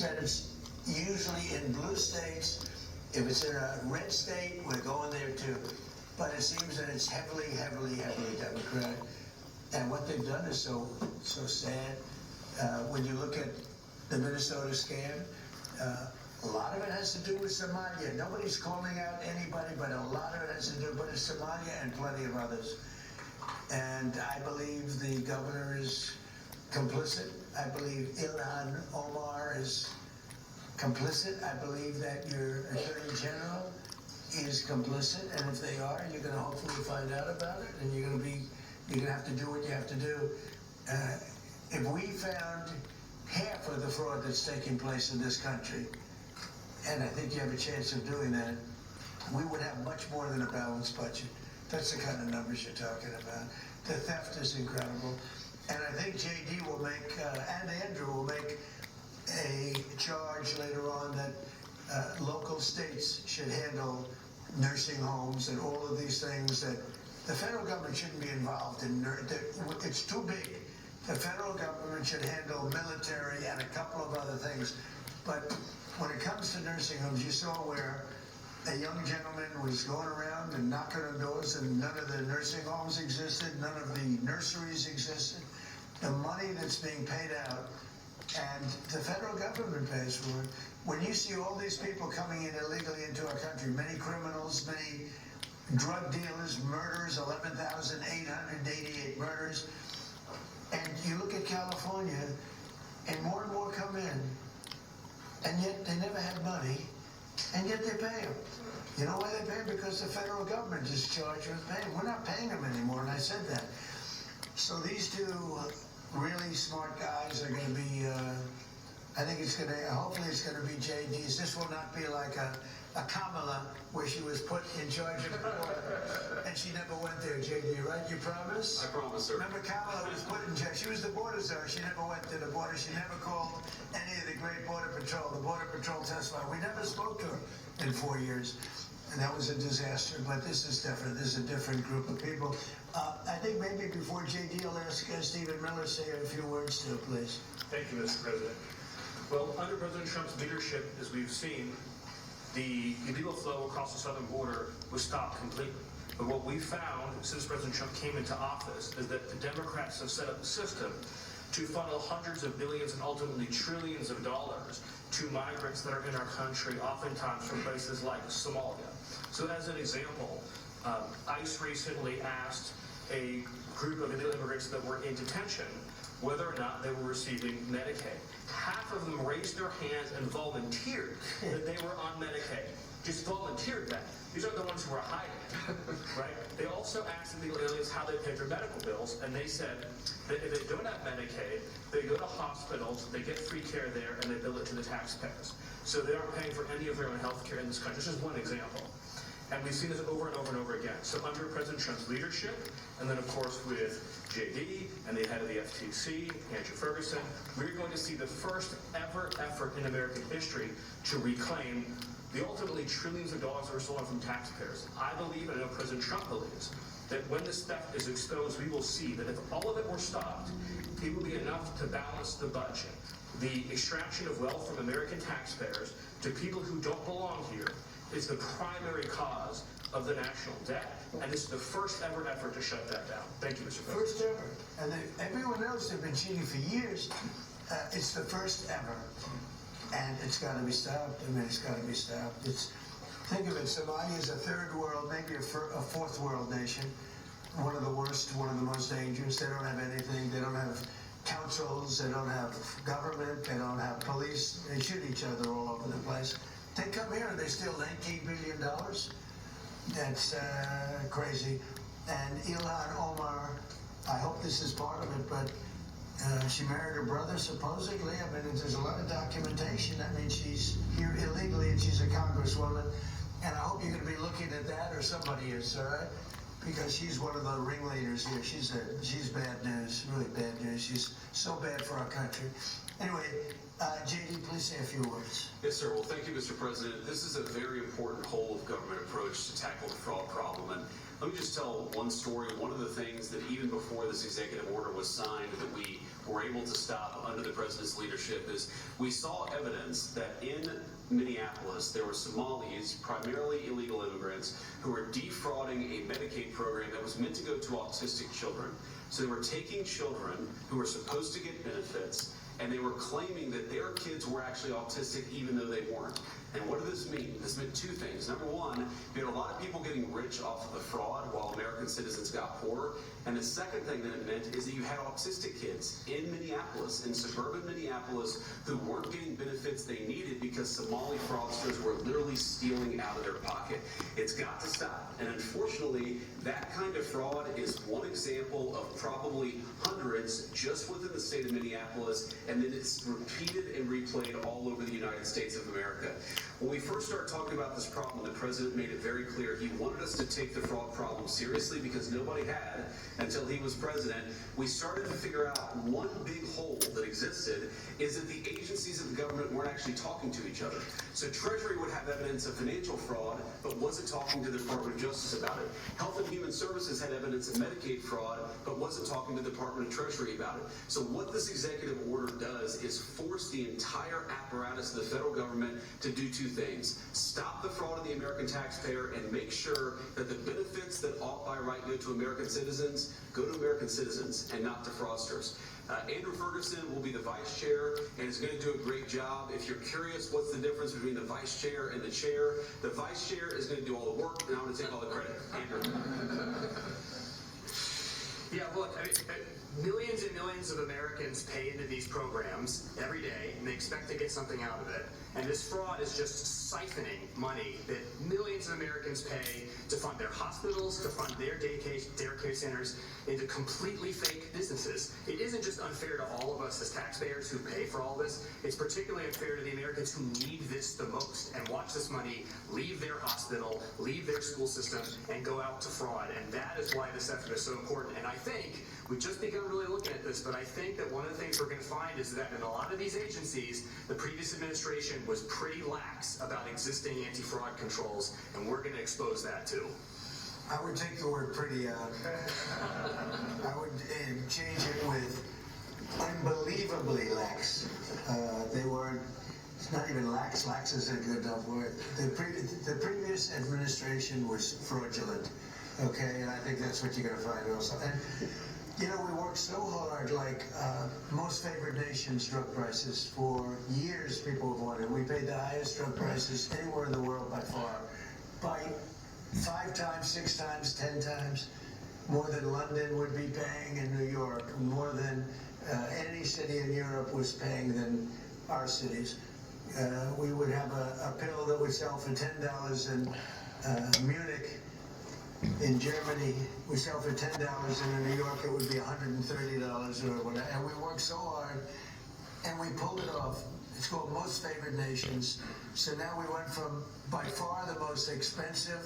that it's usually in blue states. If it's in a red state, we're going there too. But it seems that it's heavily Democratic. And what they've done is so sad. When you look at the Minnesota scam, a lot of it has to do with Somalia. Nobody's calling out anybody, but a lot of it has to do with Somalia and plenty of others. And I believe the governor is complicit. I believe Ilhan Omar is complicit. I believe that your attorney general is complicit, and if they are, you're going to hopefully find out about it, and you're going to have to do what you have to do. If we found half of the fraud that's taking place in this country, and I think you have a chance of doing that, we would have much more than a balanced budget. That's the kind of numbers you're talking about. The theft is incredible. And I think JD will make, and Andrew will make a charge later on that local states should handle nursing homes and all of these things that the federal government shouldn't be involved in. It's too big. The federal government should handle military and a couple of other things. But when it comes to nursing homes, you saw where a young gentleman was going around and knocking on doors, and none of the nursing homes existed, none of the nurseries existed. The money that's being paid out, and the federal government pays for it. When you see all these people coming in illegally into our country, many criminals, many drug dealers, murders, 11,888 murders, and you look at California, and more come in, and yet they never had money, and yet they pay them. You know why they pay them? Because the federal government is charged with paying. We're not paying them anymore, and I said that. So these two really smart guys are going to be, I think it's going to, hopefully it's going to be JD's. This will not be like a Kamala where she was put in charge of the border and she never went there, JD, right? You promise? I promise, sir. Remember Kamala was put in charge. She was the border czar. She never went to the border. She never called any of the great border patrol. The border patrol testified. We never spoke to her in 4 years. And that was a disaster, but this is different. This is a different group of people. I think maybe before JD will ask Stephen Miller say a few words too, please. Thank you, Mr. President. Well, under President Trump's leadership, as we've seen, the illegal flow across the southern border was stopped completely. But what we found since President Trump came into office is that the Democrats have set up a system to funnel hundreds of billions and ultimately trillions of dollars to migrants that are in our country, oftentimes from places like Somalia. So as an example, ICE recently asked a group of illegal immigrants that were in detention whether or not they were receiving Medicaid. Half of them raised their hands and volunteered that they were on Medicaid. Just volunteered that. These are the ones who were hiding, right? They also asked illegal aliens how they pay their medical bills, and they said that if they don't have Medicaid, they go to hospitals, they get free care there, and they bill it to the taxpayers. So they aren't paying for any of their own health care in this country. This is one example. And we've seen this over and over and over again. So under President Trump's leadership, and then of course with JD and the head of the FTC, Andrew Ferguson, we're going to see the first ever effort in American history to reclaim the ultimately trillions of dollars that are stolen from taxpayers. I believe, and I know President Trump believes, that when this theft is exposed, we will see that if all of it were stopped, it would be enough to balance the budget. The extraction of wealth from American taxpayers to people who don't belong here is the primary cause of the national debt. And this is the first ever effort to shut that down. Thank you, Mr. President. First ever. And everyone else has been cheating for years. It's the first ever. And it's got to be stopped. I mean, it's got to be stopped. Think of it, Somalia is a third world, maybe a fourth world nation. One of the worst, one of the most dangerous. They don't have anything. They don't have councils. They don't have government. They don't have police. They shoot each other all over the place. They come here and they steal $19 billion. That's crazy. And Ilhan Omar, I hope this is part of it, but she married her brother, supposedly. I mean, there's a lot of documentation. That means she's here illegally and she's a congresswoman. And I hope you're going to be looking at that, or somebody is, all right? Because she's one of the ringleaders here. She's bad news, really bad news. She's so bad for our country. Anyway, JD, please say a few words. Yes, sir. Well, thank you, Mr. President. This is a very important whole-of-government approach to tackle the fraud problem. And let me just tell one story. One of the things that even before this executive order was signed that we were able to stop under the president's leadership is we saw evidence that in Minneapolis there were Somalis, primarily illegal immigrants, who were defrauding a Medicaid program that was meant to go to autistic children. So they were taking children who were supposed to get benefits, and they were claiming that their kids were actually autistic even though they weren't. And what did this mean? This meant two things. Number one, you had a lot of people getting rich off of the fraud while American citizens got poor. And the second thing that it meant is that you had autistic kids in Minneapolis, in suburban Minneapolis, who weren't getting benefits they needed because Somali fraudsters were literally stealing out of their pocket. It's got to stop. And unfortunately, that kind of fraud is one example of probably hundreds just within the state of Minneapolis, and then it's repeated and replayed all over the United States of America. When we first started talking about this problem, the president made it very clear he wanted us to take the fraud problem seriously because nobody had until he was president. We started to figure out one big hole that existed is that the agencies of the government weren't actually talking to each other. So Treasury would have evidence of financial fraud, but wasn't talking to the Department of Justice about it. Health and Human Services had evidence of Medicaid fraud, but wasn't talking to the Department of Treasury about it. So what this executive order does is force the entire apparatus of the federal government to do two things: stop the fraud of the American taxpayer and make sure that the benefits that ought by right go to American citizens go to American citizens and not to fraudsters. Andrew Ferguson will be the vice chair and is going to do a great job. If you're curious what's the difference between the vice chair and the vice chair is going to do all the work, and I'm going to take all the credit. Andrew. Yeah, look, millions and millions of Americans pay into these programs every day, and they expect to get something out of it. And this fraud is just siphoning money that millions of Americans pay to fund their hospitals, to fund their daycare centers, into completely fake businesses. It isn't just unfair to all of us as taxpayers who pay for all this. It's particularly unfair to the Americans who need this the most and watch this money leave their hospital, leave their school system, and go out to fraud. And that is why this effort is so important. And I think we've just begun really looking at this, but I think that one of the things we're going to find is that in a lot of these agencies, the previous administration was pretty lax about existing anti-fraud controls, and we're going to expose that too. I would take the word pretty out. I would change it with unbelievably lax. They weren't, it's not even lax. Lax is a good enough word. The previous administration was fraudulent. Okay, and I think that's what you're going to find also. And you know, we worked so hard, like most favored nations drug prices. For years, people have wanted. We paid the highest drug prices anywhere in the world by far, by 5 times, 6 times, 10 times more than London would be paying in New York, more than any city in Europe was paying than our cities. We would have a pill that would sell for $10 in Munich. In Germany, we sell for $10, and in New York it would be $130 or whatever. And we worked so hard, and we pulled it off. It's called Most Favored Nations. So now we went from by far the most expensive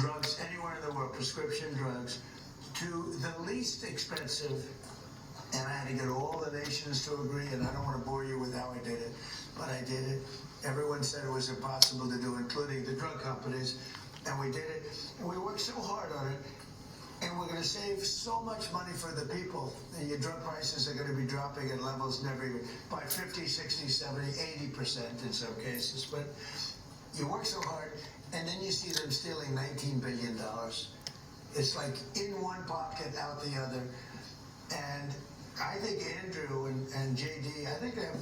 drugs anywhere in the world, prescription drugs, to the least expensive. And I had to get all the nations to agree, and I don't want to bore you with how I did it, but I did it. Everyone said it was impossible to do, including the drug companies. And we did it, and we worked so hard on it, and we're going to save so much money for the people. And your drug prices are going to be dropping at levels never even, by 50, 60, 70, 80% in some cases. But you work so hard, and then you see them stealing $19 billion. It's like in one pocket, out the other. And I think Andrew and JD, I think they have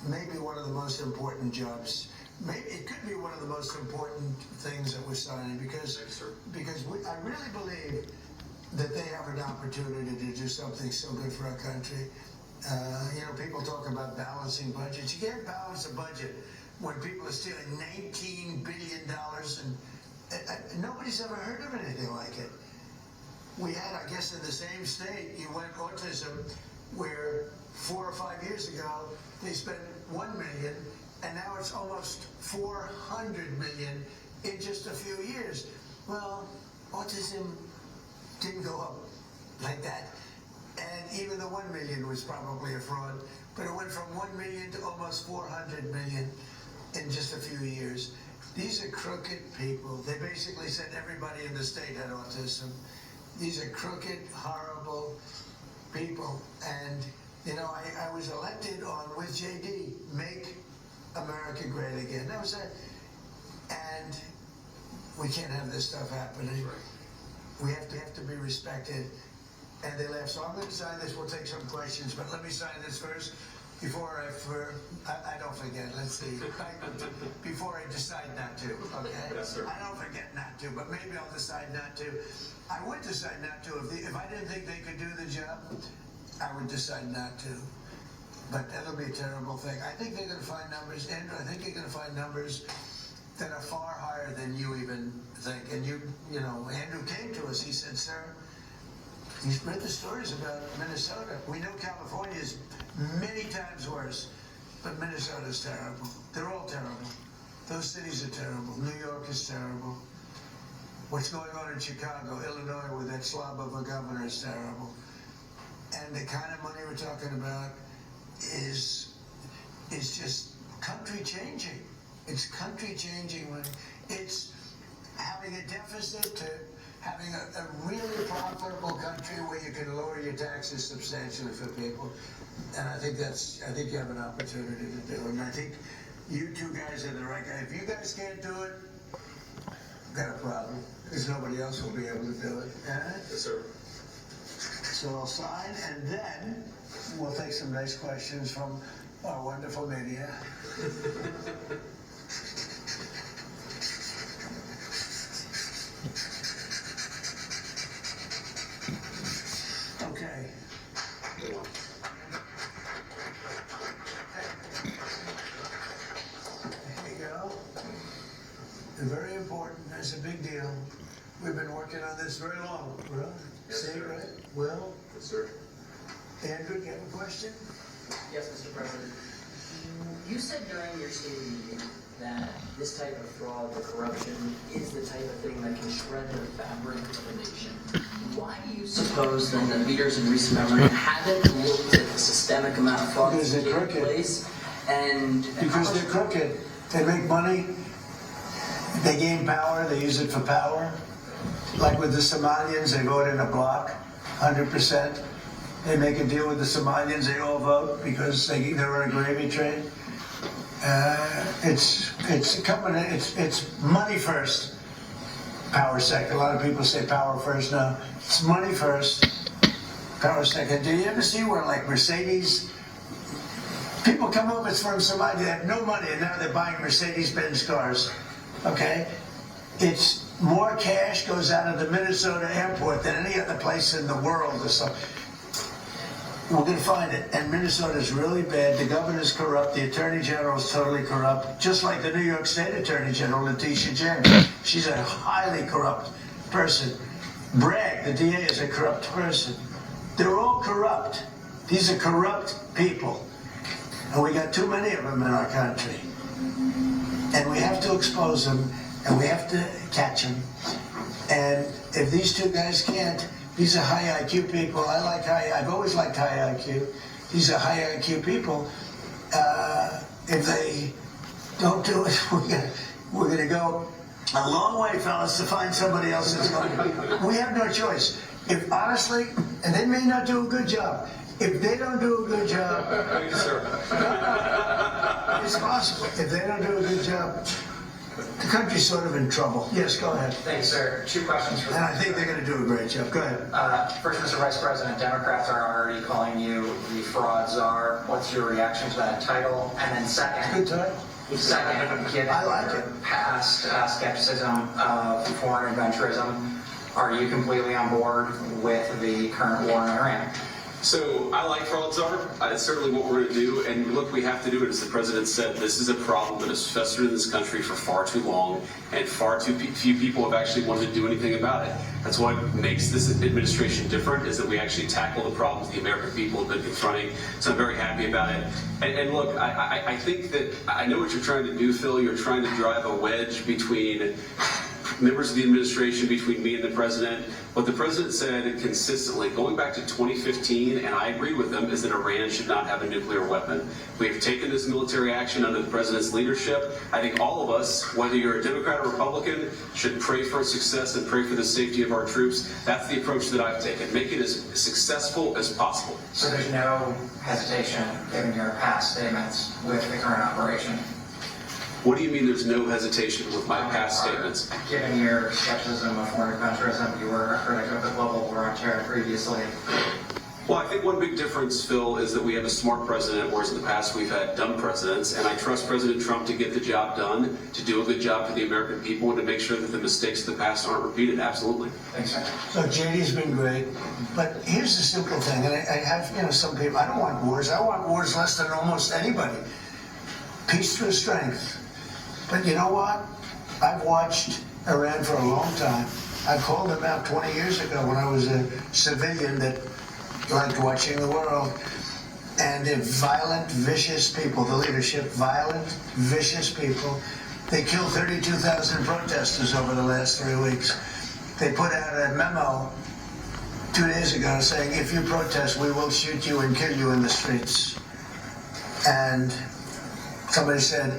maybe one of the most important jobs. Maybe it could be one of the most important things that we're signing because I really believe that they have an opportunity to do something so good for our country. You know, people talk about balancing budgets. You can't balance a budget when people are stealing $19 billion, and nobody's ever heard of anything like it. We had, I guess, in the same state, you went autism, where 4 or 5 years ago they spent $1 million. And now it's almost 400 million in just a few years. Well, autism didn't go up like that. And even the 1 million was probably a fraud, but it went from 1 million to almost 400 million in just a few years. These are crooked people. They basically said everybody in the state had autism. These are crooked, horrible people. And, you know, I was elected on with JD, Make America Great Again. That was it. And we can't have this stuff happening. We have to be respected. And they left. So I'm going to sign this. We'll take some questions, but let me sign this first before I don't forget. Let's see. Before I decide not to, okay? Yes, sir. I don't forget not to, but maybe I'll decide not to. I would decide not to. If I didn't think they could do the job, I would decide not to. But that'll be a terrible thing. I think they're going to find numbers, Andrew, I think you're going to find numbers that are far higher than you even think. And you know, Andrew came to us. He said, sir, he's read the stories about Minnesota. We know California is many times worse, but Minnesota's terrible. They're all terrible. Those cities are terrible. New York is terrible. What's going on in Chicago, Illinois, with that slob of a governor is terrible. And the kind of money we're talking about is just country changing. It's country changing when it's having a deficit to having a really profitable country where you can lower your taxes substantially for people. And I think you have an opportunity to do it. And I think you two guys are the right guy. If you guys can't do it, you've got a problem, because nobody else will be able to do it. Yes, sir. So I'll sign, and then we'll take some nice questions from our wonderful media. Okay. There you go. Very important. It's a big deal. We've been working on this very long. Really? Yes, Say it sir. right? Will? Yes, sir. Andrew, do you have a question? Yes, Mr. President. You said during your state meeting that this type of fraud, the corruption, is the type of thing that can shred the fabric of a nation. Why do you suppose then that leaders in recent memory haven't looked at the systemic amount of fraud that's Because they're taking crooked. place? And Because they're crooked. They make money. They gain power. They use it for power. Like with the Somalians, they vote in a block, 100%. They make a deal with the Somalians. They all vote because they're on a gravy train. It's a company. It's money first. Power second. A lot of people say power first. No, it's money first. Power second. Do you ever see where like Mercedes? People come over from Somalia. They have no money, and now they're buying Mercedes-Benz cars. Okay, it's more cash goes out of the Minnesota airport than any other place in the world or something. We're going to find it. And Minnesota is really bad. The governor's corrupt. The attorney general is totally corrupt. Just like the New York State attorney general, Letitia James. She's a highly corrupt person. Bragg, the DA, is a corrupt person. They're all corrupt. These are corrupt people. And we got too many of them in our country. And we have to expose them. And we have to catch them. And if these two guys can't, these are high IQ people. I've always liked high IQ. These are high IQ people. If they don't do it, we're gonna go a long way, fellas, to find somebody else that's going to. We have no choice. If honestly, and they may not do a good job. If they don't do a good job, it's possible. If they don't do a good job, the country's sort of in trouble. Yes, go ahead. Thanks, sir. Two questions for And I think they're going to do a great job. Go ahead. First, Mr. Vice President, Democrats are already calling you the fraud czar. What's your reaction to that title? And then Good time. second, given I like your it. past skepticism of foreign adventurism, are you completely on board with the current war in Iran? So I like fraud czar. It's certainly what we're going to do. And look, we have to do it. As the president said, this is a problem that has festered in this country for far too long, and far too few people have actually wanted to do anything about it. That's what makes this administration different, is that we actually tackle the problems the American people have been confronting. So I'm very happy about it. And look, I think that I know what you're trying to do, Phil. You're trying to drive a wedge between members of the administration, between me and the president. What the president said consistently, going back to 2015, and I agree with him, is that Iran should not have a nuclear weapon. We have taken this military action under the president's leadership. I think all of us, whether you're a Democrat or Republican, should pray for its success and pray for the safety of our troops. That's the approach that I've taken. Make it as successful as possible. So there's no hesitation, given your past statements, with the current operation? What do you mean there's no hesitation with my past statements? Given your skepticism of foreign adventurism, you were a critic of the global war on terror previously. Well, I think one big difference, Phil, is that we have a smart president, whereas in the past we've had dumb presidents. And I trust President Trump to get the job done, to do a good job for the American people, and to make sure that the mistakes of the past aren't repeated. Absolutely. Thanks, sir. So JD's been great, but here's the simple thing, and I have, some people, I don't want wars. I want wars less than almost anybody. Peace through strength. But you know what? I've watched Iran for a long time. I called them out 20 years ago when I was a civilian that liked watching the world. And they're violent, vicious people. The leadership, violent, vicious people. They killed 32,000 protesters over the last 3 weeks. They put out a memo 2 days ago saying, if you protest, we will shoot you and kill you in the streets. And somebody said,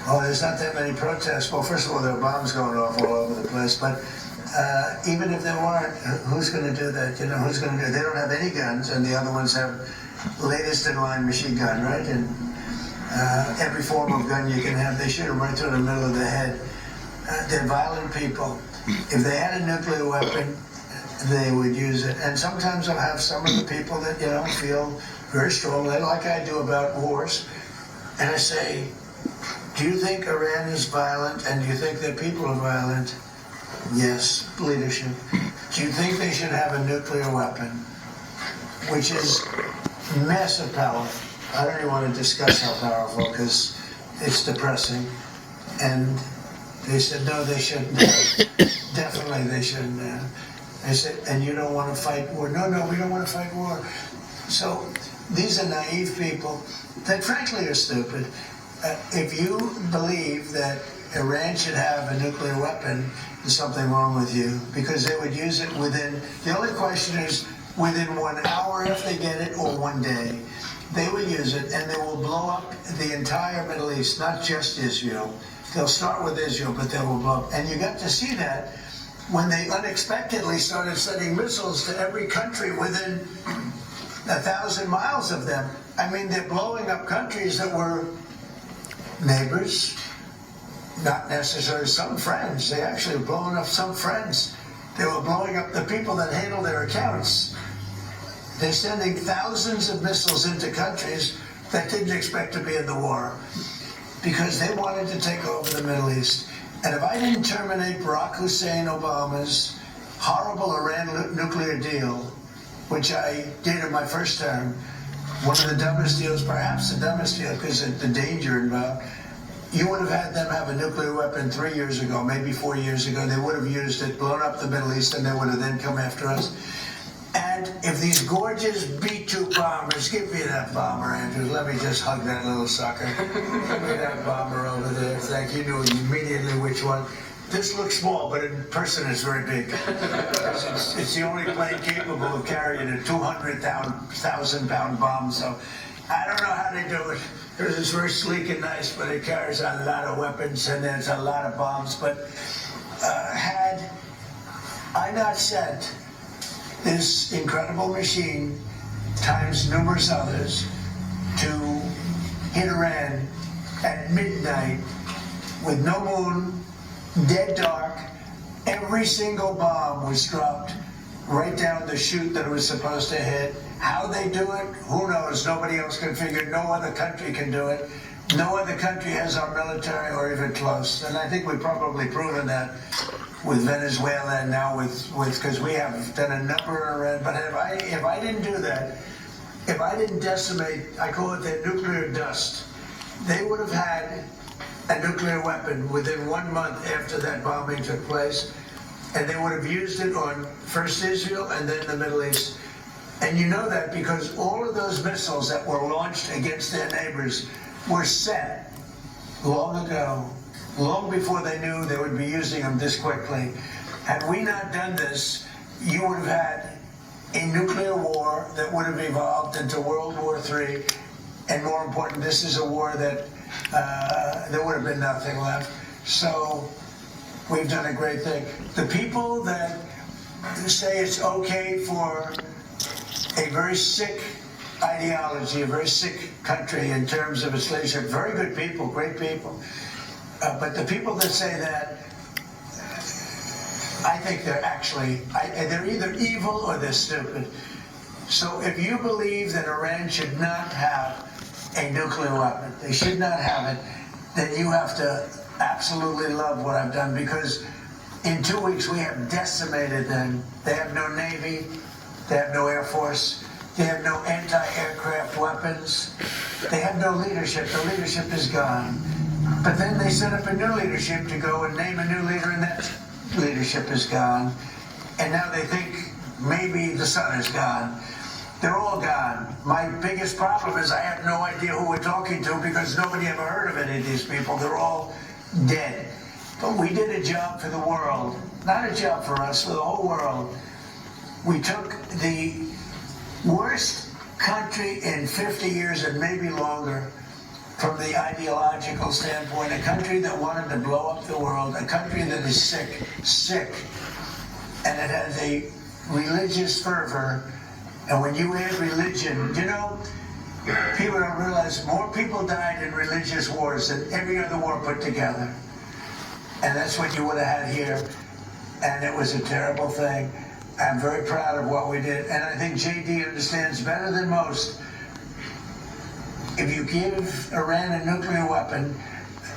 oh, there's not that many protests. Well, first of all, there are bombs going off all over the place. But even if there weren't, who's going to do that? Who's going to do it? They don't have any guns, and the other ones have latest in line machine gun, right? And every form of gun you can have, they shoot them right through the middle of the head. They're violent people. If they had a nuclear weapon, they would use it. And sometimes I'll have some of the people that, feel very strongly, like I do about wars. And I say, do you think Iran is violent, and do you think their people are violent? Yes, leadership. Do you think they should have a nuclear weapon, which is massive power? I don't even want to discuss how powerful, because it's depressing. And they said, no, they shouldn't have. Definitely they shouldn't have. I said, and you don't want to fight war? No, we don't want to fight war. So these are naive people that frankly are stupid. If you believe that Iran should have a nuclear weapon, there's something wrong with you, because they would use it within, the only question is within 1 hour if they get it, or 1 day. They will use it, and they will blow up the entire Middle East, not just Israel. They'll start with Israel, but they will blow up. And you got to see that when they unexpectedly started sending missiles to every country within 1,000 miles of them. I mean, they're blowing up countries that were neighbors, not necessarily some friends. They actually were blowing up some friends. They were blowing up the people that handle their accounts. They're sending thousands of missiles into countries that didn't expect to be in the war because they wanted to take over the Middle East. And if I didn't terminate Barack Hussein Obama's horrible Iran nuclear deal, which I did in my first term, one of the dumbest deals, perhaps the dumbest deal, because of the danger involved, you would have had them have a nuclear weapon 3 years ago, maybe 4 years ago. They would have used it, blown up the Middle East, and they would have then come after us. And if these gorgeous B-2 bombers, give me that bomber, Andrews. Let me just hug that little sucker. Give me that bomber over there. Thank you. You knew immediately which one. This looks small, but in person it's very big. It's the only plane capable of carrying a 200,000-pound bomb. So I don't know how they do it. It's very sleek and nice, but it carries a lot of weapons and there's a lot of bombs. But had I not sent this incredible machine times numerous others to hit Iran at midnight with no moon, dead dark, every single bomb was dropped right down the chute that it was supposed to hit. How they do it, who knows? Nobody else can figure it. No other country can do it. No other country has our military or even close. And I think we've probably proven that with Venezuela and now with because we have done a number of Iran. But if I didn't do that, if I didn't decimate, I call it the nuclear dust, they would have had a nuclear weapon within 1 month after that bombing took place. And they would have used it on first Israel and then the Middle East. And you know that because all of those missiles that were launched against their neighbors were set long ago long before they knew they would be using them this quickly. Had we not done this, you would have had a nuclear war that would have evolved into World War III. And more important, this is a war that there would have been nothing left. So we've done a great thing. The people that say it's okay for a very sick ideology, a very sick country in terms of its leadership, very good people, great people. But the people that say that, I think they're actually, they're either evil or they're stupid. So if you believe that Iran should not have a nuclear weapon, they should not have it, then you have to absolutely love what I've done, because in 2 weeks we have decimated them. They have no Navy, they have no Air Force, they have no anti-aircraft weapons, they have no leadership. The leadership is gone. But then they set up a new leadership to go and name a new leader, and that leadership is gone. And now they think maybe the sun is gone. They're all gone. My biggest problem is I have no idea who we're talking to, because nobody ever heard of any of these people. They're all dead. But we did a job for the world, not a job for us, for the whole world. We took the worst country in 50 years and maybe longer from the ideological standpoint, a country that wanted to blow up the world, a country that is sick, and it has a religious fervor. And when you add religion, you know, people don't realize more people died in religious wars than every other war put together. And that's what you would have had here. And it was a terrible thing. I'm very proud of what we did. And I think JD understands better than most. If you give Iran a nuclear weapon,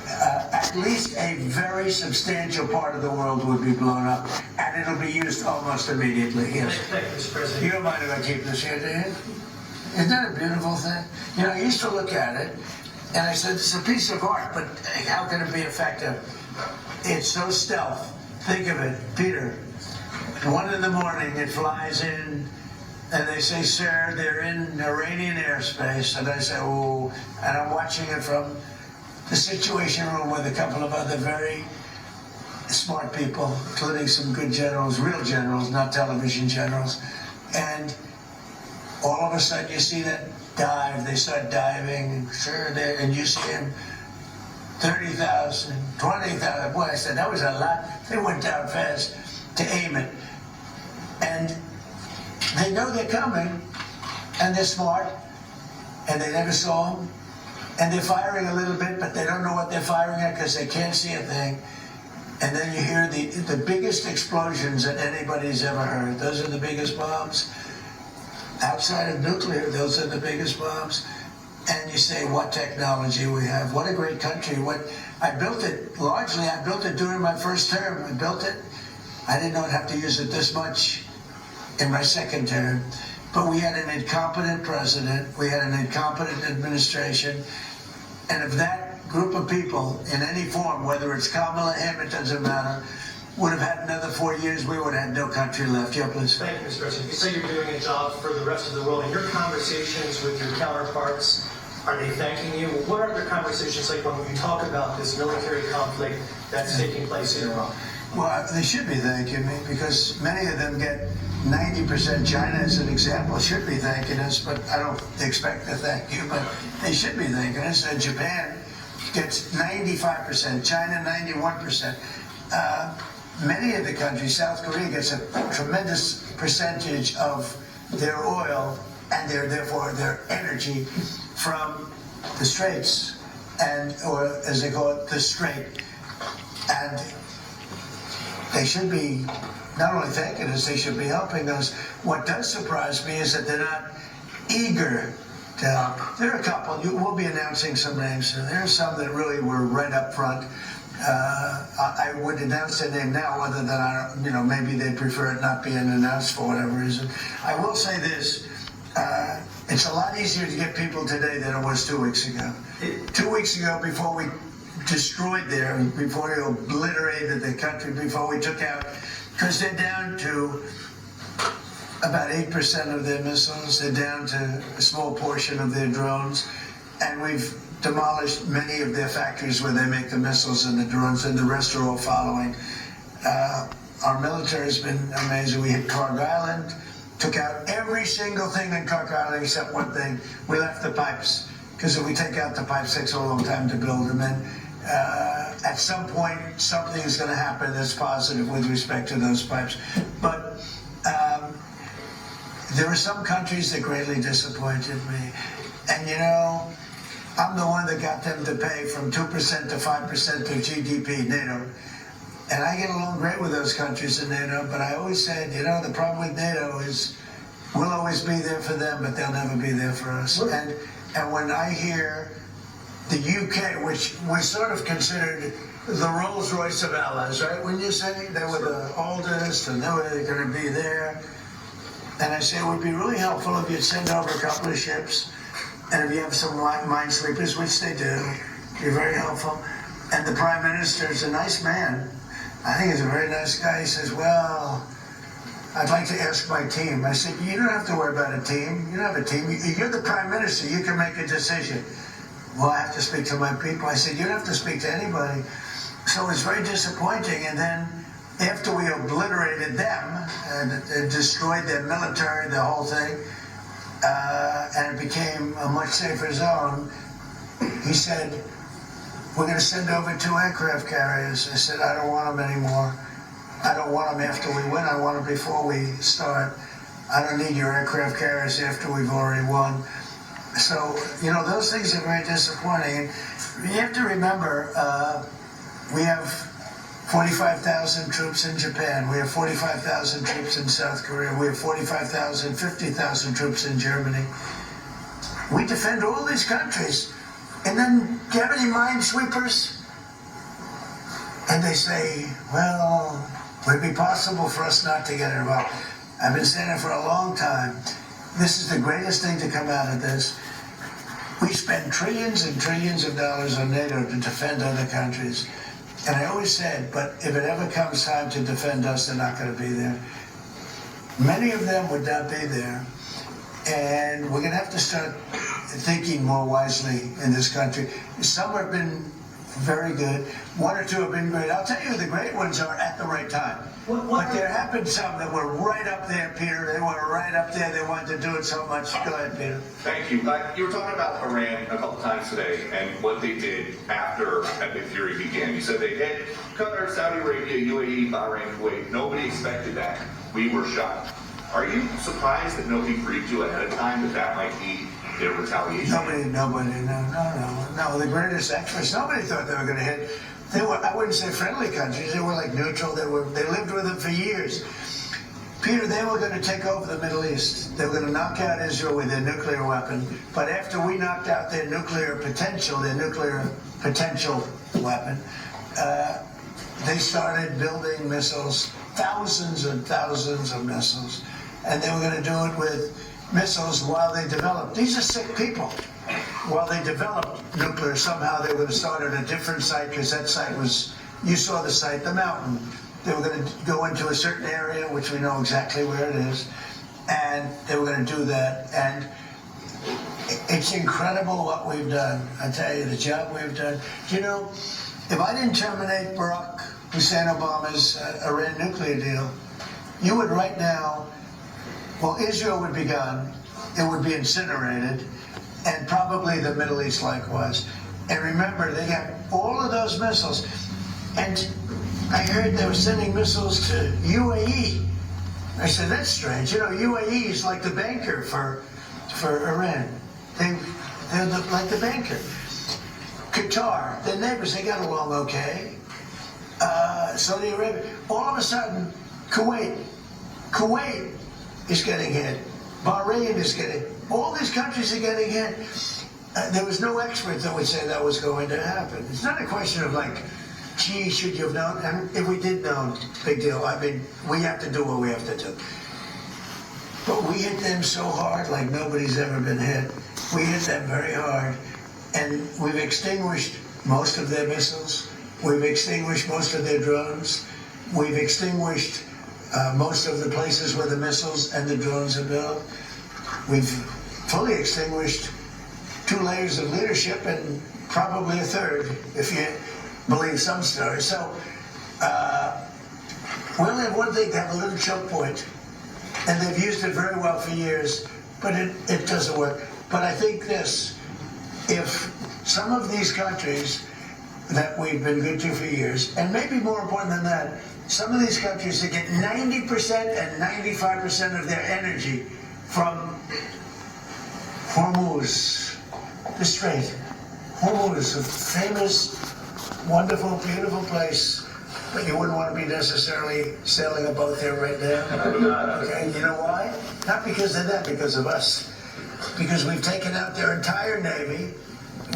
at least a very substantial part of the world would be blown up, and it'll be used almost immediately. Yes. Thank you, Mr. President. You don't mind if I keep this here, do you? Isn't that a beautiful thing? You know, I used to look at it, and I said, it's a piece of art, but how can it be effective? It's so stealth. Think of it, Peter. 1 in the morning, it flies in, and they say, sir, they're in Iranian airspace. And I say, oh, and I'm watching it from the Situation Room with a couple of other very smart people, including some good generals, real generals, not television generals. And all of a sudden you see that dive, they start diving, sure, and you see them 30,000, 20,000. Boy, I said, that was a lot. They went down fast to aim it. And they know they're coming, and they're smart, and they never saw them. And they're firing a little bit, but they don't know what they're firing at because they can't see a thing. And then you hear the biggest explosions that anybody's ever heard. Those are the biggest bombs. Outside of nuclear, those are the biggest bombs. And you say, what technology we have. What a great country. I built it, largely I built it during my first term. I built it. I did not have to use it this much in my second term. But we had an incompetent president. We had an incompetent administration. And if that group of people in any form, whether it's Kamala, him, it doesn't matter, would have had another 4 years, we would have had no country left. Yeah, please. Thank you, Mr. President. You say you're doing a job for the rest of the world. In your conversations with your counterparts, are they thanking you? What are their conversations like when you talk about this military conflict that's taking place in Iraq? Well, they should be thanking me, because many of them get 90%. China, as an example, should be thanking us, but I don't expect to thank you, but they should be thanking us. And Japan gets 95%, China 91%. Many of the countries, South Korea gets a tremendous percentage of their oil and therefore their energy from the Straits, or as they call it, the Strait. And they should be not only thanking us, they should be helping us. What does surprise me is that they're not eager to help. There are a couple, we'll be announcing some names. There are some that really were right up front. I would announce their name now, other than maybe they prefer it not being announced for whatever reason. I will say this, it's a lot easier to get people today than it was 2 weeks ago. 2 weeks ago, before we destroyed before we obliterated the country, before we took out, because they're down to about 8% of their missiles, they're down to a small portion of their drones, and we've demolished many of their factories where they make the missiles and the drones, and the rest are all following. Our military has been amazing. We hit Clark Island, took out every single thing in Clark Island except one thing. We left the pipes, because if we take out the pipes, it takes a long time to build them. And at some point, something is going to happen that's positive with respect to those pipes. But there are some countries that greatly disappointed me. And you know, I'm the one that got them to pay from 2% to 5% of GDP, NATO. And I get along great with those countries in NATO, but I always said, you know, the problem with NATO is we'll always be there for them, but they'll never be there for us. And when I hear the UK, which was sort of considered the Rolls Royce of allies, right? When you say they were the oldest and they were going to be there, and I say it would be really helpful if you'd send over a couple of ships, and if you have some minesweepers, which they do, be very helpful. And the Prime Minister is a nice man. I think he's a very nice guy. He says, well, I'd like to ask my team. I said, you don't have to worry about a team. You don't have a team. You're the Prime Minister. You can make a decision. Well, I have to speak to my people. I said, you don't have to speak to anybody. So it's very disappointing. And then after we obliterated them and destroyed their military, the whole thing, and it became a much safer zone, he said, we're going to send over 2 aircraft carriers. I said, I don't want them anymore. I don't want them after we win. I want them before we start. I don't need your aircraft carriers after we've already won. So, you know, those things are very disappointing. And you have to remember, we have 45,000 troops in Japan. We have 45,000 troops in South Korea. We have 45,000, 50,000 troops in Germany. We defend all these countries. And then, do you have any minesweepers? And they say, well, would it be possible for us not to get involved? I've been saying it for a long time. This is the greatest thing to come out of this. We spend trillions and trillions of dollars on NATO to defend other countries. And I always said, but if it ever comes time to defend us, they're not going to be there. Many of them would not be there. And we're going to have to start thinking more wisely in this country. Some have been very good. 1 or 2 have been great. I'll tell you, the great ones are at the right time. But there have been some that were right up there, Peter. They were right up there. They wanted to do it so much. Go ahead, Peter. Thank you. You were talking about Iran a couple times today and what they did after Epic Fury began. You said they hit Qatar, Saudi Arabia, UAE, Bahrain, Kuwait. Nobody expected that. We were shocked. Are you surprised that nobody briefed you ahead of time that that might be their retaliation? Nobody, no. The greatest experts, nobody thought they were going to hit. They were, I wouldn't say friendly countries. They were like neutral. They lived with them for years. Peter, they were going to take over the Middle East. They were going to knock out Israel with their nuclear weapon. But after we knocked out their nuclear potential weapon, they started building missiles, thousands and thousands of missiles. And they were going to do it with missiles while they developed. These are sick people. While they developed nuclear, somehow they were going to start at a different site, because that site was, you saw the site, the mountain. They were going to go into a certain area, which we know exactly where it is, and they were going to do that. And it's incredible what we've done. I tell you, the job we've done. You know, if I didn't terminate Barack Hussein Obama's Iran nuclear deal, you would right now, well, Israel would be gone, it would be incinerated, and probably the Middle East likewise. And remember, they got all of those missiles. And I heard they were sending missiles to UAE. I said, that's strange. You know, UAE is like the banker for Iran. They're like the banker. Qatar, their neighbors, they got along okay. Saudi Arabia, all of a sudden, Kuwait is getting hit. Bahrain is getting, all these countries are getting hit. There was no expert that would say that was going to happen. It's not a question of like, gee, should you have known? And if we did know, big deal. I mean, we have to do what we have to do. But we hit them so hard like nobody's ever been hit. We hit them very hard. And we've extinguished most of their missiles. We've extinguished most of their drones. We've extinguished most of the places where the missiles and the drones are built. We've fully extinguished 2 layers of leadership and probably a third, if you believe some stories. So we only have one thing, to have a little choke point, and they've used it very well for years, but it doesn't work. But I think this, if some of these countries that we've been good to for years, and maybe more important than that, some of these countries that get 90% and 95% of their energy from Hormuz, the Strait. Hormuz, a famous, wonderful, beautiful place, but you wouldn't want to be necessarily sailing a boat there right now. Okay, you know why? Not because of them, because of us. Because we've taken out their entire navy.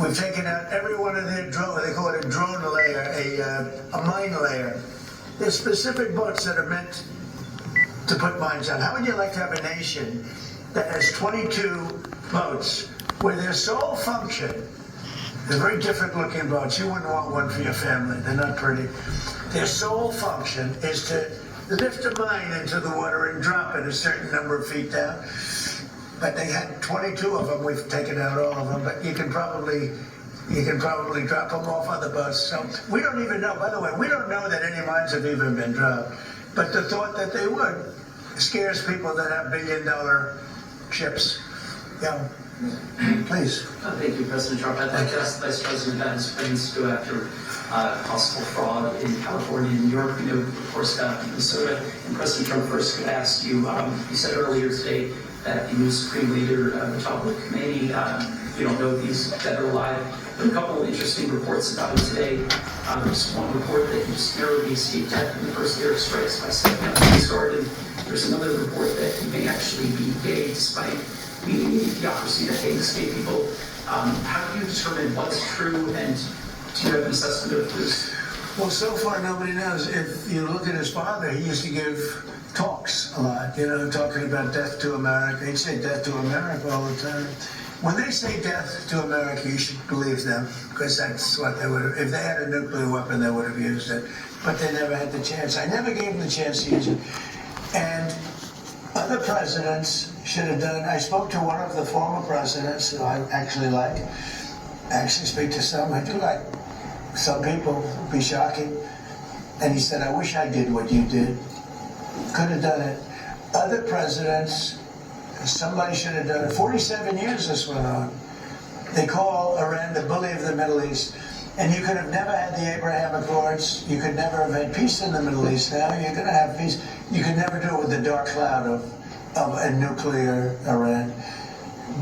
We've taken out every one of their drone, they call it a drone layer, a mine layer. There's specific boats that are meant to put mines on. How would you like to have a nation that has 22 boats where their sole function, they're very different looking boats, you wouldn't want one for your family, they're not pretty. Their sole function is to lift a mine into the water and drop it a certain number of feet down. But they had 22 of them. We've taken out all of them. But you can probably drop them off other boats. So we don't even know. By the way, we don't know that any mines have even been dropped. But the thought that they would scares people that have billion-dollar ships. Yeah, please. Thank you, President Trump. I'd like to ask Vice President Vance to go after possible fraud in California and New York. We know, of course, Minnesota. And President Trump first could ask you, you said earlier today that the new Supreme Leader, Republic Khomeini, you don't know if he's dead or alive. There are a couple of interesting reports about him today. There's one report that he just narrowly escaped death in the first air strikes by stepping out of his garden. There's another report that he may actually be gay, despite being in theocracy that gays gay people. How do you determine what's true, and do you have an assessment of this? Well, so far nobody knows. If you look at his father, he used to give talks a lot, you know, talking about death to America. He'd say death to America all the time. When they say death to America, you should believe them, because that's what they would have, if they had a nuclear weapon, they would have used it. But they never had the chance. I never gave them the chance to use it. And other presidents should have done, I spoke to one of the former presidents who I actually like. I actually speak to some, I do like some people, it'd be shocking. And he said, I wish I did what you did. Could have done it. Other presidents, somebody should have done it. 47 years this went on. They call Iran the bully of the Middle East. And you could have never had the Abraham Accords. You could never have had peace in the Middle East. Now you're going to have peace. You could never do it with the dark cloud of a nuclear Iran.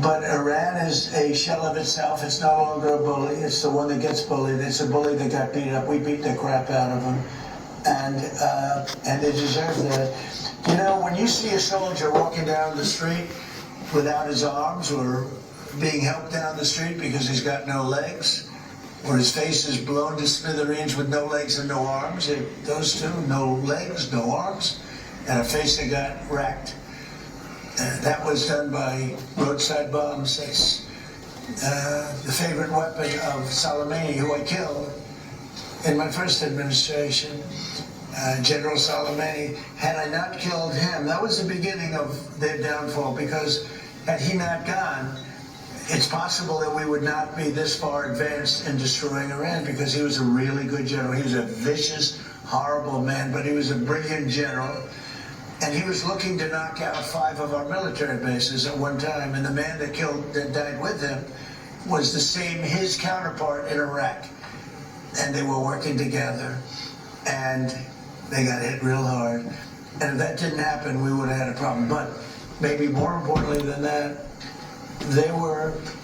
But Iran is a shell of itself. It's no longer a bully. It's the one that gets bullied. It's a bully that got beat up. We beat the crap out of them. And they deserve that. You know, when you see a soldier walking down the street without his arms, or being helped down the street because he's got no legs, or his face is blown to smithereens with no legs and no arms, those two, no legs, no arms, and a face that got racked. That was done by roadside bombs. That's the favorite weapon of Soleimani, who I killed in my first administration. General Soleimani, had I not killed him, that was the beginning of their downfall, because had he not gone, it's possible that we would not be this far advanced in destroying Iran, because he was a really good general. He was a vicious, horrible man, but he was a brilliant general. And he was looking to knock out 5 of our military bases at one time, and the man that died with him was his counterpart in Iraq. And they were working together, and they got hit real hard. And if that didn't happen, we would have had a problem. But maybe more importantly than that,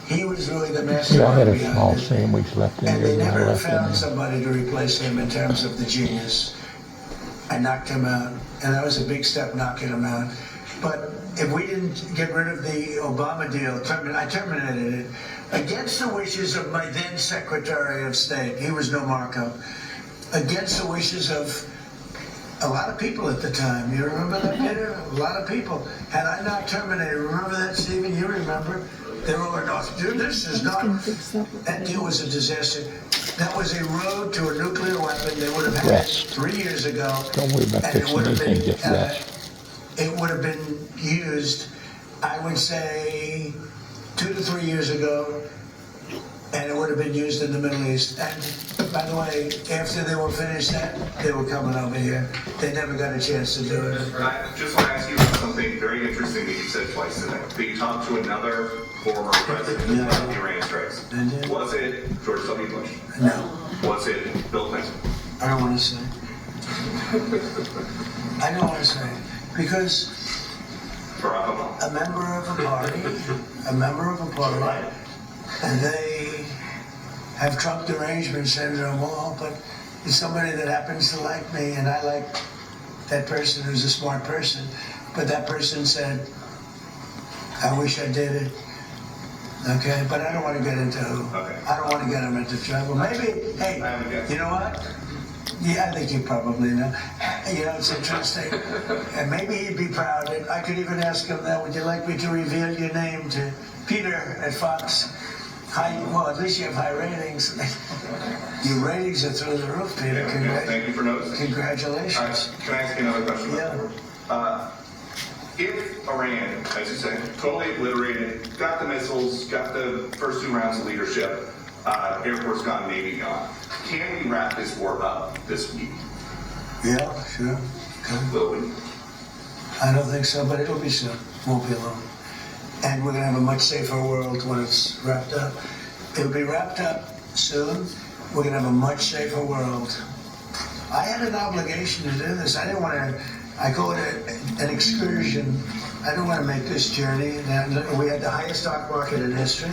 he was really the master. Yeah, I had a small sandwich left in and there. they And I never left in found there. somebody to replace him in terms of the genius. I knocked him out, and that was a big step, knocking him out. But if we didn't get rid of the Obama deal, I terminated it against the wishes of my then Secretary of State. He was no Marco. Against the wishes of a lot of people at the time. You remember that, Peter? A lot of people. Had I not terminated, remember that, Stephen? You remember? They were like, oh, dude, this is not, that deal was a disaster. That was a road to a nuclear weapon. They would have had it 3 years ago. Don't worry about and it would fixing have anything, just rest. it would have been used, I would say, 2 to 3 years ago, and it would have been used in the Middle East. And by the way, after they were finished that, they were coming over here. They never got a chance to do it. I just want to ask you about something very interesting that you said twice today. That you talked to another former president of the Iran strikes. Was it George W. Bush? No. Was it Bill Clinton? I don't want to say. I don't want to say. Because Barack Obama? a member of a party, and they have Trump derangement syndrome, but it's somebody that happens to like me, and I like that person who's a smart person. But that person said, I wish I did it. Okay, but I don't want to get into who. Okay. I don't want to get him into trouble. Maybe, hey, you know what? Yeah, I think you probably know. You know, it's interesting. And maybe he'd be proud. And I could even ask him that, would you like me to reveal your name to Peter at Fox? Well, at least you have high ratings. Your ratings are through the roof, Peter. Thank you for noticing. Congratulations. All right, can I ask you another question? Yeah. If Iran, as you say, totally obliterated, got the missiles, got the first 2 rounds of leadership, Air Force gone, Navy gone, can we wrap this war up this week? Yeah, sure. Will we? I don't think so, but it'll be soon. Won't be long. And we're going to have a much safer world when it's wrapped up. It'll be wrapped up soon. We're going to have a much safer world. I had an obligation to do this. I didn't want to, I call it an excursion. I don't want to make this journey. And we had the highest stock market in history.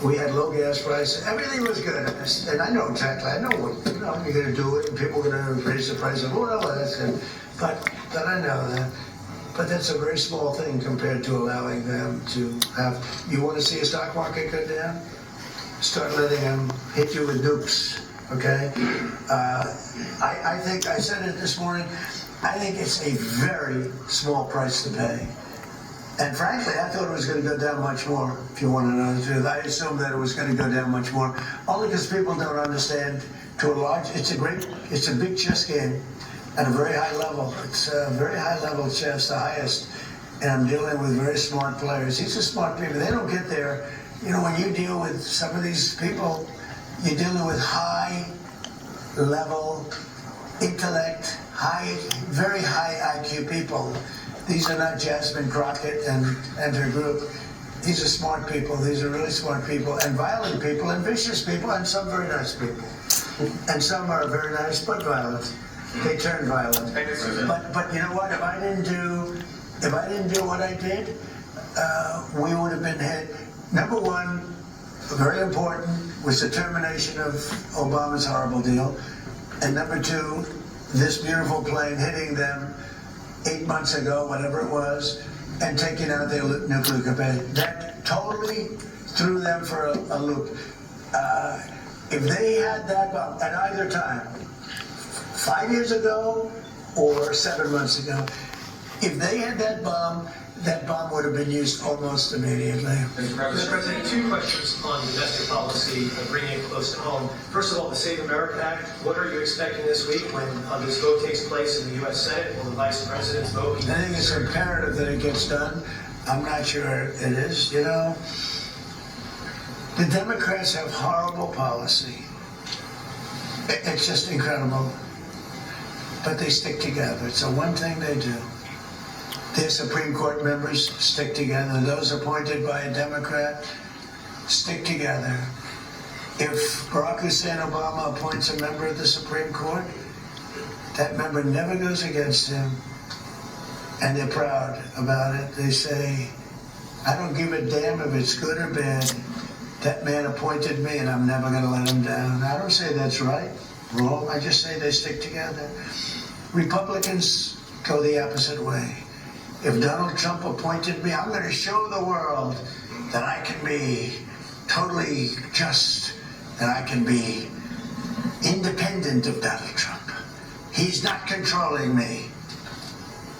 We had low gas prices. Everything was good. And I know exactly, I know what, you're going to do it, and people are going to raise the price of oil, that's good. But I know that. But that's a very small thing compared to allowing them to have, you want to see a stock market go down? Start letting them hit you with nukes, okay? I think, I said it this morning, I think it's a very small price to pay. And frankly, I thought it was going to go down much more, if you want to know the truth. I assumed that it was going to go down much more, only because people don't understand to a large, it's a big chess game at a very high level. It's a very high level chess, the highest. And I'm dealing with very smart players. These are smart people. They don't get there. You know, when you deal with some of these people, you're dealing with high level intellect, very high IQ people. These are not Jasmine Crockett and her group. These are smart people. These are really smart people, and violent people, and vicious people, and some very nice people. And some are very nice but violent. They turn violent. But you know what? If I didn't do what I did, we would have been hit. Number one, very important, was the termination of Obama's horrible deal, and number two, this beautiful plane hitting them 8 months ago, whatever it was, and taking out their nuclear capacity. That totally threw them for a loop. If they had that bomb at either time, 5 years ago or 7 months ago, if they had that bomb would have been used almost immediately. Mr. President, 2 questions on domestic policy, bringing it close to home. First of all, the Save America Act, what are you expecting this week when this vote takes place in the U.S. Senate? Will the Vice President's vote? I think it's imperative that it gets done. I'm not sure it is, you know. The Democrats have horrible policy. It's just incredible. But they stick together. It's the one thing they do. Their Supreme Court members stick together. Those appointed by a Democrat stick together. If Barack Hussein Obama appoints a member of the Supreme Court, that member never goes against him. And they're proud about it. They say, I don't give a damn if it's good or bad. That man appointed me and I'm never going to let him down. I don't say that's right, wrong. I just say they stick together. Republicans go the opposite way. If Donald Trump appointed me, I'm going to show the world that I can be totally just, that I can be independent of Donald Trump. He's not controlling me.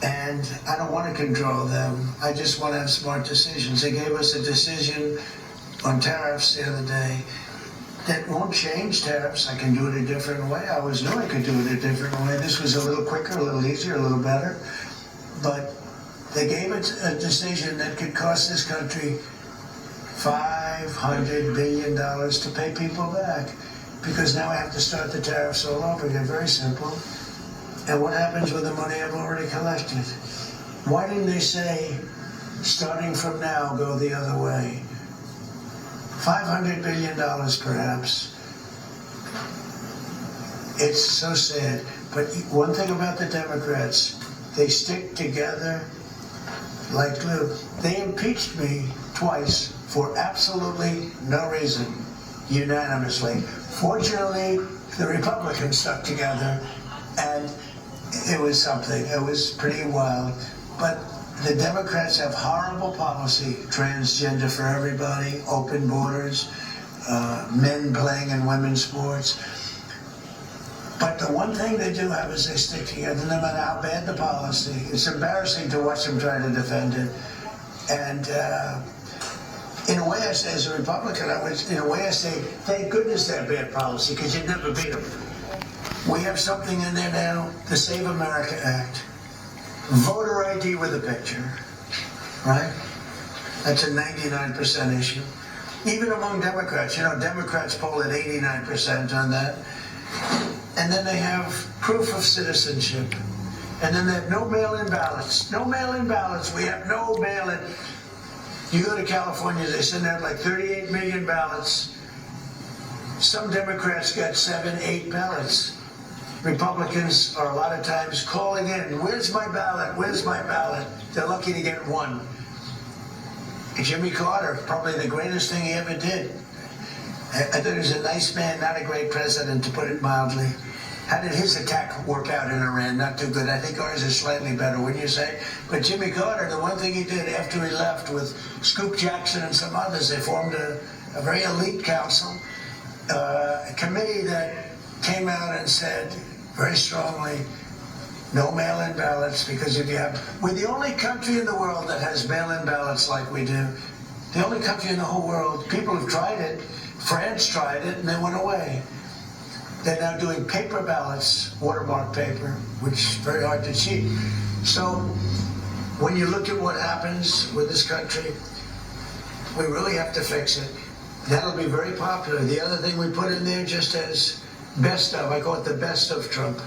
And I don't want to control them. I just want to have smart decisions. They gave us a decision on tariffs the other day that won't change tariffs. I can do it a different way. I always knew I could do it a different way. This was a little quicker, a little easier, a little better. But they gave it a decision that could cost this country $5 $500 billion to pay people back, because now I have to start the tariffs all over again. Very simple. And what happens with the money I've already collected? Why didn't they say, starting from now, go the other way? $500 billion perhaps. It's so sad. But one thing about the Democrats, they stick together like glue. They impeached me twice for absolutely no reason, unanimously. Fortunately, the Republicans stuck together, and it was something. It was pretty wild. But the Democrats have horrible policy, transgender for everybody, open borders, men playing in women's sports. But the one thing they do have is they stick together, no matter how bad the policy. It's embarrassing to watch them try to defend it. And in a way, I say, as a Republican, I say, thank goodness they have bad policy, because you'd never beat them. We have something in there now, the Save America Act. Voter ID with a picture, right? That's a 99% issue. Even among Democrats, Democrats poll at 89% on that. And then they have proof of citizenship. And then they have no mail-in ballots. No mail-in ballots. We have no mail-in. You go to California, they send out like 38 million ballots. Some Democrats got 7, 8 ballots. Republicans are a lot of times calling in, where's my ballot? Where's my ballot? They're lucky to get one. Jimmy Carter, probably the greatest thing he ever did. I thought he was a nice man, not a great president, to put it mildly. How did his attack work out in Iran? Not too good. I think ours is slightly better, wouldn't you say? But Jimmy Carter, the one thing he did after he left with Scoop Jackson and some others, they formed a very elite council, a committee that came out and said very strongly, no mail-in ballots, because if you have, we're the only country in the world that has mail-in ballots like we do. The only country in the whole world. People have tried it. France tried it, and they went away. They're now doing paper ballots, watermark paper, which is very hard to cheat. So when you look at what happens with this country, we really have to fix it. That'll be very popular. The other thing we put in there, just as best of, I call it the best of Trump.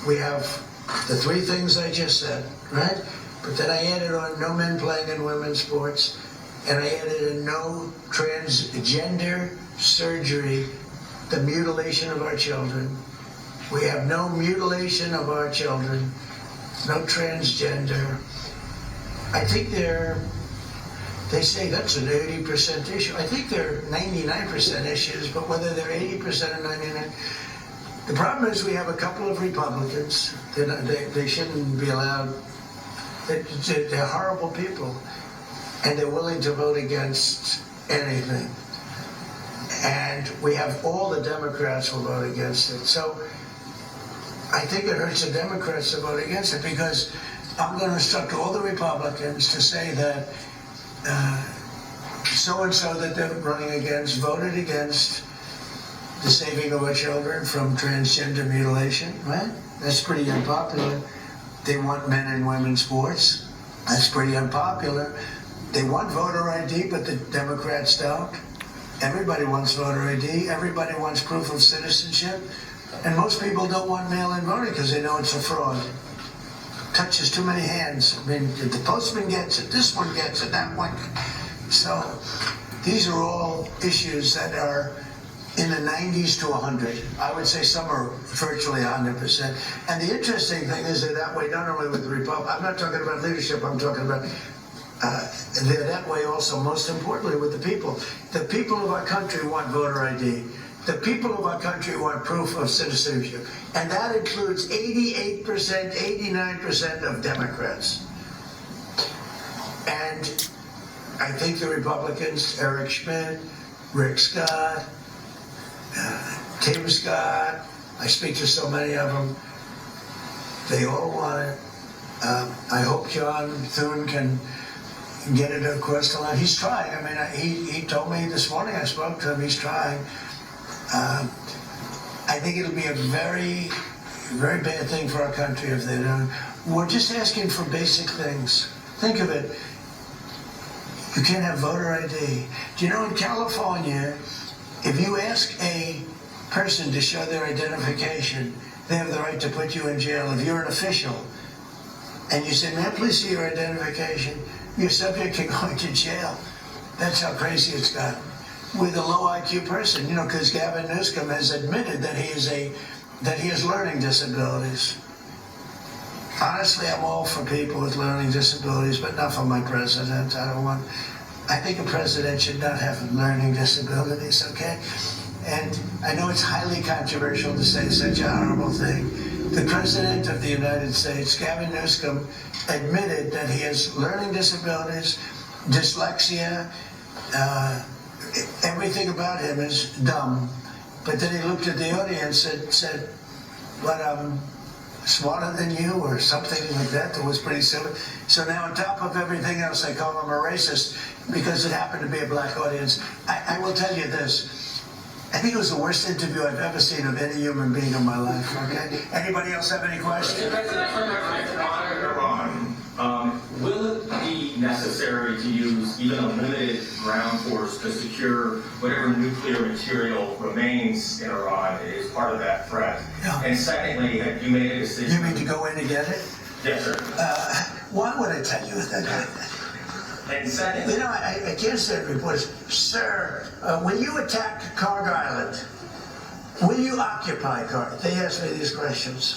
We have the 3 things I just said, right? But then I added on no men playing in women's sports, and I added in no transgender surgery, the mutilation of our children. We have no mutilation of our children, no transgender. I think they say that's an 80% issue. I think they're 99% issues, but whether they're 80% or 99%, the problem is we have a couple of Republicans. They shouldn't be allowed. They're horrible people, and they're willing to vote against anything. And we have all the Democrats who vote against it. So I think it hurts the Democrats to vote against it, because I'm going to instruct all the Republicans to say that so-and-so that they're running against voted against the saving of our children from transgender mutilation, right? That's pretty unpopular. They want men and women's sports. That's pretty unpopular. They want voter ID, but the Democrats don't. Everybody wants voter ID. Everybody wants proof of citizenship. And most people don't want mail-in voting because they know it's a fraud. Touches too many hands. I mean, the postman gets it, this one gets it, that one. So these are all issues that are in the 90s to 100. I would say some are virtually 100%. And the interesting thing is that way, not only with the Republicans, I'm not talking about leadership, I'm talking about they're that way also, most importantly, with the people. The people of our country want voter ID. The people of our country want proof of citizenship. And that includes 88%, 89% of Democrats. And I think the Republicans, Eric Schmidt, Rick Scott, Tim Scott, I speak to so many of them, they all want it. I hope John Thune can get it across the line. He's trying. I mean, he told me this morning, I spoke to him, he's trying. I think it'll be a very, very bad thing for our country if they don't. We're just asking for basic things. Think of it. You can't have voter ID. Do you know in California, if you ask a person to show their identification, they have the right to put you in jail. If you're an official and you say, "May I please see your identification?" you're subject to going to jail. That's how crazy it's gotten. With a low IQ person, you know, because Gavin Newsom has admitted that he has learning disabilities. Honestly, I'm all for people with learning disabilities, but not for my president. I think a president should not have learning disabilities, okay? And I know it's highly controversial to say such a horrible thing. The president of the United States, Gavin Newsom, admitted that he has learning disabilities, dyslexia, everything about him is dumb. But then he looked at the audience and said, "But I'm smarter than you," or something like that. That was pretty silly. So now on top of everything else, I call him a racist because it happened to be a black audience. I will tell you this. I think it was the worst interview I've ever seen of any human being in my life. Okay? Anybody else have any questions? Will it be necessary to use even a limited ground force to secure whatever nuclear material remains in Iran as part of that threat? No. And secondly, have you made a decision? You mean to go in and get it? Yes, sir. Why would I tell you that? And secondly, You know, I can't say it reporters. Sir, when you attack Carg Island, will you occupy Carg? They ask me these questions.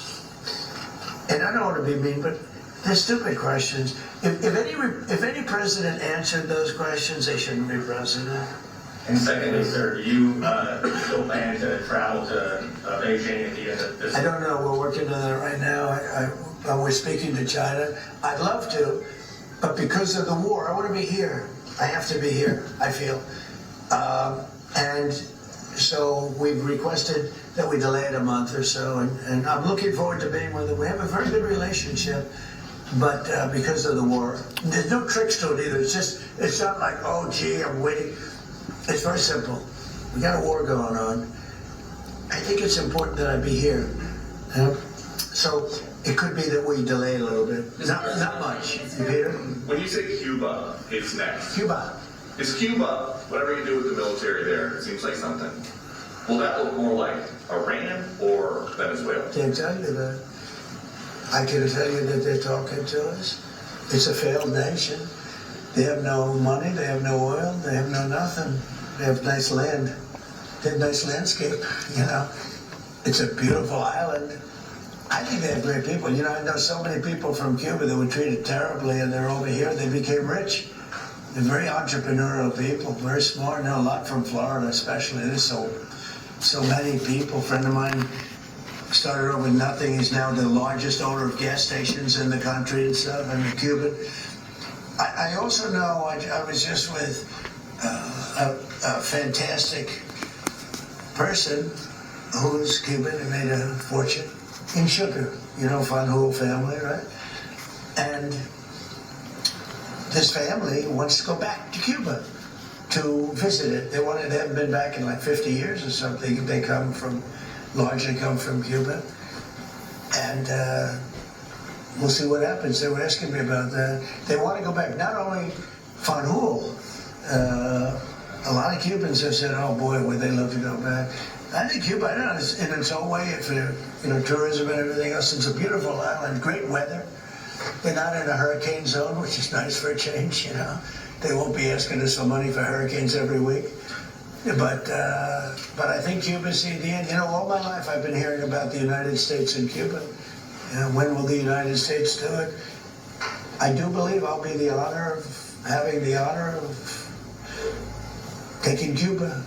And I don't want to be mean, but they're stupid questions. If any president answered those questions, they shouldn't be president. And secondly, sir, do you still plan to travel to Beijing at the end of this? I don't know. We're working on that right now. We're speaking to China. I'd love to, but because of the war, I want to be here. I have to be here, I feel. And so we've requested that we delay it a month or so, and I'm looking forward to being with them. We have a very good relationship, but because of the war, there's no tricks to it either. It's not like, oh, gee, I'm waiting. It's very simple. We got a war going on. I think it's important that I be here. You know? So it could be that we delay a little bit. Not much. Peter? When you say Cuba is next, Cuba. is Cuba, whatever you do with the military there, it seems like something. Will that look more like Iran or Venezuela? Can't tell you that. I can tell you that they're talking to us. It's a failed nation. They have no money, they have no oil, they have no nothing. They have nice land. They have nice landscape, you know. It's a beautiful island. I think they have great people. You know, I know so many people from Cuba that were treated terribly, and they're over here, they became rich. They're very entrepreneurial people, very smart. I know a lot from Florida, especially. There's so many people. A friend of mine started over with nothing. He's now the largest owner of gas stations in the country and stuff, and a Cuban. I also know, I was just with a fantastic person who's Cuban and made a fortune in sugar, you know, Fanjul family, right? And this family wants to go back to Cuba to visit it. They haven't been back in like 50 years or something. They largely come from Cuba. And we'll see what happens. They were asking me about that. They want to go back. Not only Fanjul, a lot of Cubans have said, "Oh boy, would they love to go back." I think Cuba, I don't know, in its own way, for you know, tourism and everything else, it's a beautiful island, great weather. They're not in a hurricane zone, which is nice for a change, you know. They won't be asking us for money for hurricanes every week. But I think Cuba's the end. You know, all my life I've been hearing about the United States and Cuba. You know, when will the United States do it? I do believe I'll be having the honor of taking Cuba.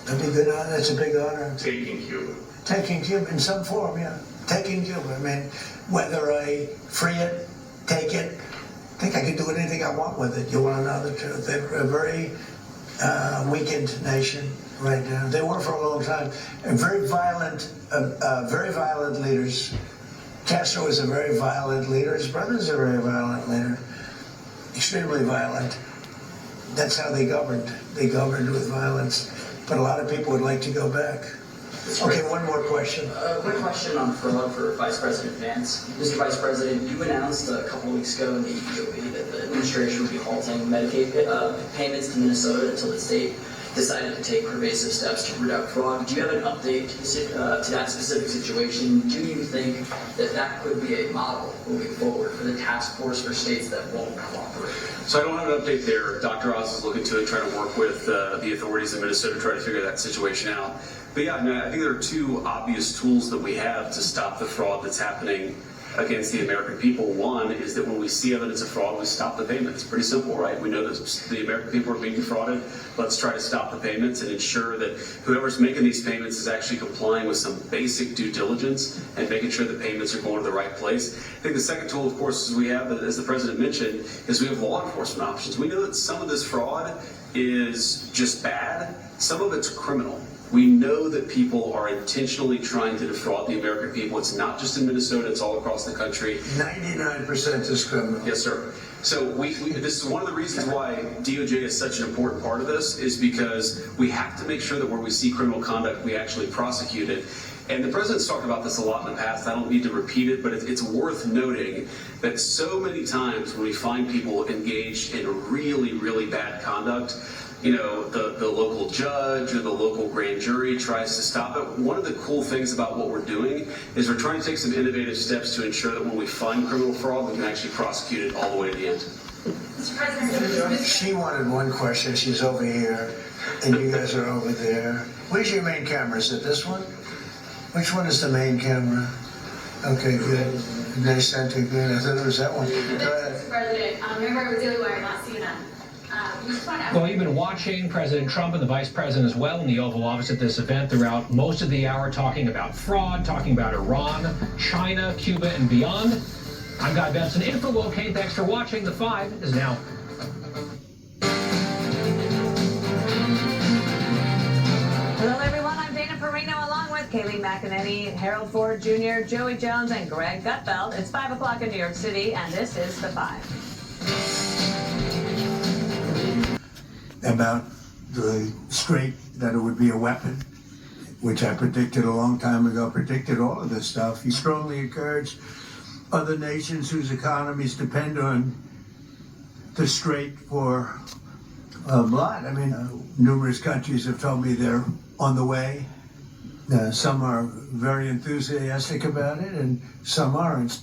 That'd be good honor. That's a big honor. Taking Cuba. Taking Cuba in some form, yeah. Taking Cuba. I mean, whether I free it, take it, I think I can do anything I want with it. You want to know the truth? They're a very weakened nation right now. They were for a long time. And very violent leaders. Castro was a very violent leader. His brother's a very violent leader. Extremely violent. That's how they governed. They governed with violence. But a lot of people would like to go back. Okay, one more question. Quick question on fraud for Vice President Vance. Mr. Vice President, you announced a couple of weeks ago in the EOB that the administration would be halting Medicaid payments to Minnesota until the state decided to take pervasive steps to root out fraud. Do you have an update to that specific situation? Do you think that that could be a model moving forward for the task force for states that won't cooperate? So I don't have an update there. Dr. Oz is looking to it, trying to work with the authorities in Minnesota to try to figure that situation out. But yeah, no, I think there are two obvious tools that we have to stop the fraud that's happening against the American people. One is that when we see evidence of fraud, we stop the payment. It's pretty simple, right? We know that the American people are being defrauded. Let's try to stop the payments and ensure that whoever's making these payments is actually complying with some basic due diligence and making sure the payments are going to the right place. I think the second tool, of course, we have, as the President mentioned, is we have law enforcement options. We know that some of this fraud is just bad. Some of it's criminal. We know that people are intentionally trying to defraud the American people. It's not just in Minnesota, it's all across the country. 99% is criminal. Yes, sir. So this is one of the reasons why DOJ is such an important part of this, is because we have to make sure that where we see criminal conduct, we actually prosecute it. And the President's talked about this a lot in the past. I don't need to repeat it, but it's worth noting that so many times when we find people engaged in really, really bad conduct, you know, the local judge or the local grand jury tries to stop it. One of the cool things about what we're doing is we're trying to take some innovative steps to ensure that when we find criminal fraud, we can actually prosecute it all the way to the end. Mr. President, She wanted one question. She's over here, and you guys are over there. Where's your main camera? Is it this one? Which one is the main camera? Okay, good. They sent it good. I thought it was that one. Go ahead. Mr. President, remember with Daily Wire, not CNN. Well, you've been watching President Trump and the Vice President as well in the Oval Office at this event throughout most of the hour, talking about fraud, talking about Iran, China, Cuba, and beyond. I'm Guy Benson in for Woke. Thanks for watching. The 5 is now. Hello, everyone. I'm Dana Perino along with Kaylee McEnany, Harold Ford Jr., Joey Jones, and Greg Gutfeld. It's 5 o'clock in New York City, and this is The 5. About the strait, that it would be a weapon, which I predicted a long time ago, predicted all of this stuff. He strongly encouraged other nations whose economies depend on the strait for blood. I mean, numerous countries have told me they're on the way. Some are very enthusiastic about it, and some aren't.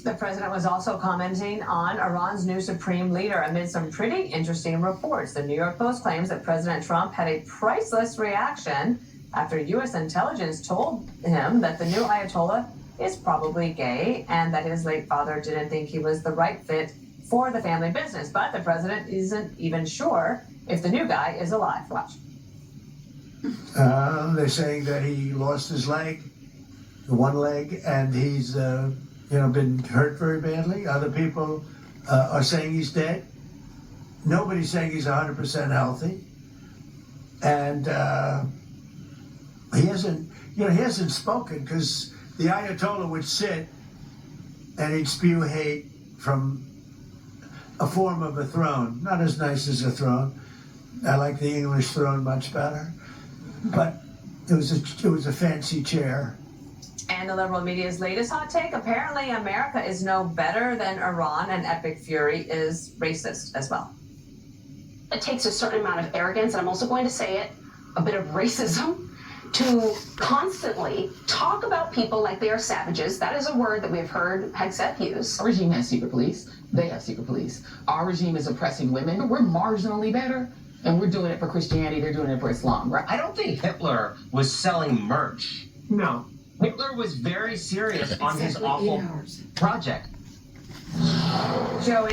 The president was also commenting on Iran's new supreme leader amid some pretty interesting reports. The New York Post claims that President Trump had a priceless reaction after U.S. intelligence told him that the new Ayatollah is probably gay and that his late father didn't think he was the right fit for the family business. But the president isn't even sure if the new guy is alive. Watch. They're saying that he lost his leg, one leg, and he's been hurt very badly. Other people are saying he's dead. Nobody's saying he's 100% healthy. And he hasn't spoken, because the Ayatollah would sit and he'd spew hate from a form of a throne. Not as nice as a throne. I like the English throne much better. But it was a fancy chair. And the liberal media's latest hot take, apparently America is no better than Iran, and Epic Fury is racist as well. It takes a certain amount of arrogance, and I'm also going to say it, a bit of racism, to constantly talk about people like they are savages. That is a word that we have heard Hegseth use. Our regime has secret police. They have secret police. Our regime is oppressing women. We're marginally better, and we're doing it for Christianity. They're doing it for Islam, right? I don't think Hitler was selling merch. No. Hitler was very serious on his awful project. Joey.